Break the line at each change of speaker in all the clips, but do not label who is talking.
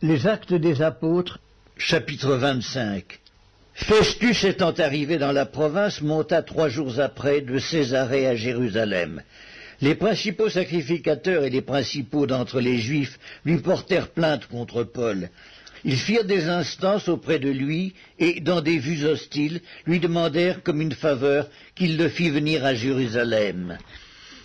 Les Actes des Apôtres, chapitre 25. Festus étant arrivé dans la province, monta 3 jours après de Césarée à Jérusalem. Les principaux sacrificateurs et les principaux d'entre les Juifs lui portèrent plainte contre Paul. Ils firent des instances auprès de lui et, dans des vues hostiles, lui demandèrent comme une faveur qu'il le fît venir à Jérusalem.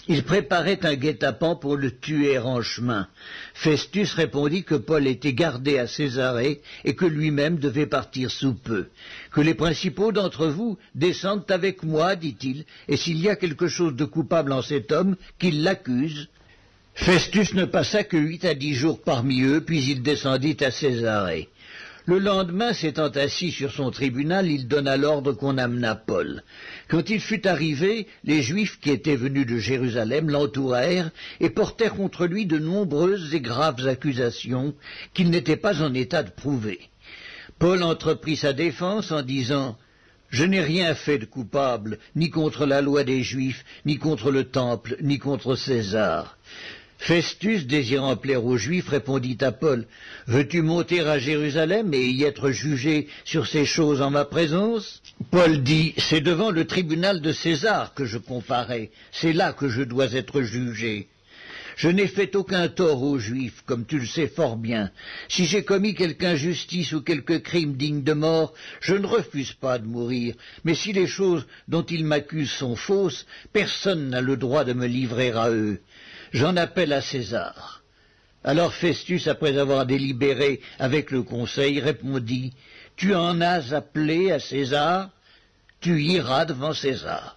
Ils préparaient un guet-apens pour le tuer en chemin. Festus répondit que Paul était gardé à Césarée et que lui-même devait partir sous peu. Que les principaux d'entre vous descendent avec moi, dit-il, et s'il y a quelque chose de coupable en cet homme, qu'il l'accuse. Festus ne passa que 8 à 10 jours parmi eux, puis il descendit à Césarée. Le lendemain, s'étant assis sur son tribunal, il donna l'ordre qu'on amenât Paul. Quand il fut arrivé, les Juifs qui étaient venus de Jérusalem l'entourèrent et portèrent contre lui de nombreuses et graves accusations qu'il n'était pas en état de prouver. Paul entreprit sa défense en disant « Je n'ai rien fait de coupable, ni contre la loi des Juifs, ni contre le Temple, ni contre César. » Festus, désirant plaire aux Juifs, répondit à Paul, « Veux-tu monter à Jérusalem et y être jugé sur ces choses en ma présence ?» Paul dit, « C'est devant le tribunal de César que je comparais, c'est là que je dois être jugé. Je n'ai fait aucun tort aux Juifs, comme tu le sais fort bien. Si j'ai commis quelque injustice ou quelque crime digne de mort, je ne refuse pas de mourir, mais si les choses dont ils m'accusent sont fausses, personne n'a le droit de me livrer à eux. J'en appelle à César. » Alors Festus, après avoir délibéré avec le conseil, répondit, « Tu en as appelé à César, tu iras devant César. »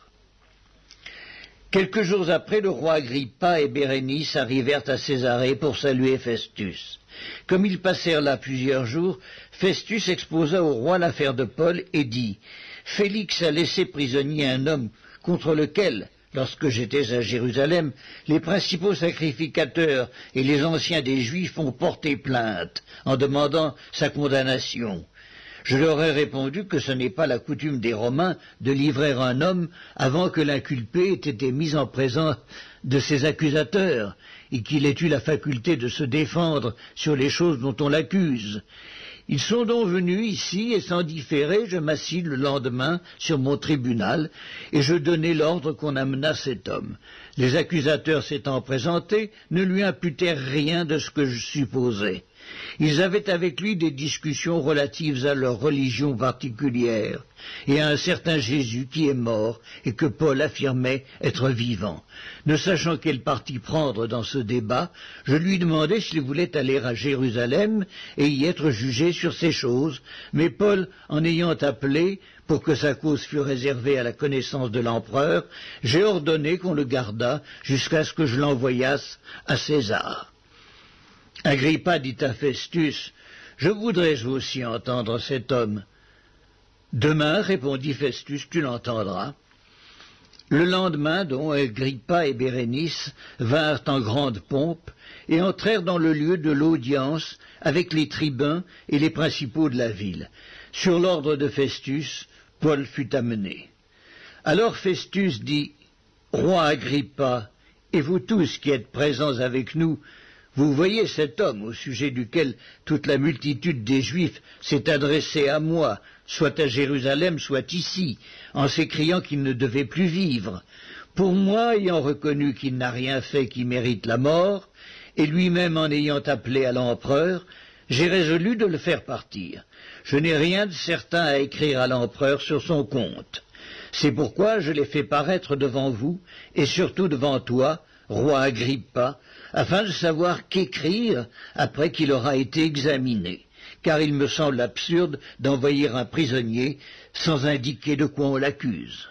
Quelques jours après, le roi Agrippa et Bérénice arrivèrent à Césarée pour saluer Festus. Comme ils passèrent là plusieurs jours, Festus exposa au roi l'affaire de Paul et dit, « Félix a laissé prisonnier un homme contre lequel, lorsque j'étais à Jérusalem, les principaux sacrificateurs et les anciens des Juifs ont porté plainte en demandant sa condamnation. Je leur ai répondu que ce n'est pas la coutume des Romains de livrer un homme avant que l'inculpé ait été mis en présence de ses accusateurs et qu'il ait eu la faculté de se défendre sur les choses dont on l'accuse. Ils sont donc venus ici, et sans différer, je m'assis le lendemain sur mon tribunal, et je donnai l'ordre qu'on amenât cet homme. Les accusateurs s'étant présentés, ne lui imputèrent rien de ce que je supposais. Ils avaient avec lui des discussions relatives à leur religion particulière, et à un certain Jésus qui est mort, et que Paul affirmait être vivant. Ne sachant quel parti prendre dans ce débat, je lui demandai s'il voulait aller à Jérusalem et y être jugé sur ces choses, mais Paul, en ayant appelé, pour que sa cause fût réservée à la connaissance de l'empereur, j'ai ordonné qu'on le gardât jusqu'à ce que je l'envoyasse à César. Agrippa dit à Festus, « Je voudrais aussi entendre cet homme. » « Demain, répondit Festus, tu l'entendras. » Le lendemain, donc, Agrippa et Bérénice vinrent en grande pompe et entrèrent dans le lieu de l'audience avec les tribuns et les principaux de la ville. Sur l'ordre de Festus, Paul fut amené. Alors Festus dit, « Roi Agrippa, et vous tous qui êtes présents avec nous, vous voyez cet homme au sujet duquel toute la multitude des Juifs s'est adressée à moi, soit à Jérusalem, soit ici, en s'écriant qu'il ne devait plus vivre. Pour moi, ayant reconnu qu'il n'a rien fait qui mérite la mort, et lui-même en ayant appelé à l'empereur, j'ai résolu de le faire partir. Je n'ai rien de certain à écrire à l'empereur sur son compte. C'est pourquoi je l'ai fait paraître devant vous, et surtout devant toi, roi Agrippa, afin de savoir qu'écrire après qu'il aura été examiné, car il me semble absurde d'envoyer un prisonnier sans indiquer de quoi on l'accuse. »